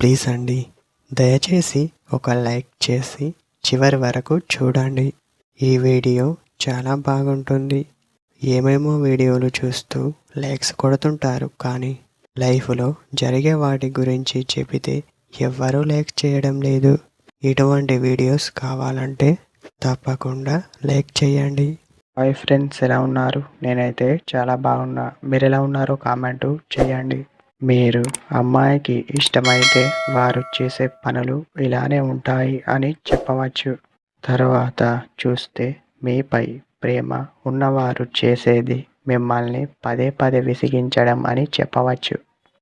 Please అండి, దయచేసి ఒక లైక్ చేసి చివరి వరకు చూడండి. ఈ వీడియో చాలా బాగుంటుంది. ఏమేమో వీడియోలు చూస్తూ లైక్స్ కొడుతుంటారు, కానీ లైఫ్లో జరిగే వాటి గురించి చెబితే ఎవ్వరూ లైక్ చేయడం లేదు. ఇటువంటి వీడియోస్ కావాలంటే తప్పకుండా లైక్ చేయండి. హాయ్ ఫ్రెండ్స్, ఎలా ఉన్నారు? నేనైతే చాలా బాగున్నా. మీరు ఎలా ఉన్నారో కామెంటు చేయండి. మీరు అమ్మాయికి ఇష్టమైతే వారు చేసే పనులు ఇలానే ఉంటాయి అని చెప్పవచ్చు. తర్వాత చూస్తే మీపై ప్రేమ ఉన్నవారు చేసేది మిమ్మల్ని పదే పదే విసిగించడం అని చెప్పవచ్చు.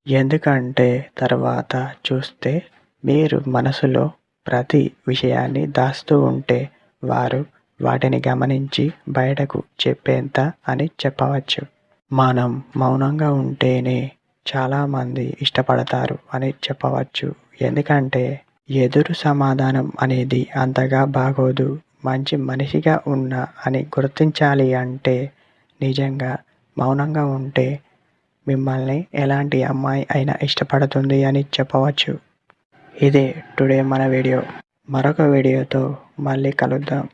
ఎందుకంటే తర్వాత చూస్తే మీరు మనసులో ప్రతి విషయాన్ని దాస్తూ ఉంటే వారు వాటిని గమనించి బయటకు చెప్పేంత అని చెప్పవచ్చు. మనం మౌనంగా ఉంటేనే చాలామంది ఇష్టపడతారు అని చెప్పవచ్చు. ఎందుకంటే ఎదురు సమాధానం అనేది అంతగా బాగోదు. మంచి మనిషిగా ఉన్నా అని గుర్తించాలి అంటే నిజంగా మౌనంగా ఉంటే మిమ్మల్ని ఎలాంటి అమ్మాయి అయినా ఇష్టపడుతుంది అని చెప్పవచ్చు. ఇదే టుడే మన వీడియో. మరొక వీడియోతో మళ్ళీ కలుద్దాం.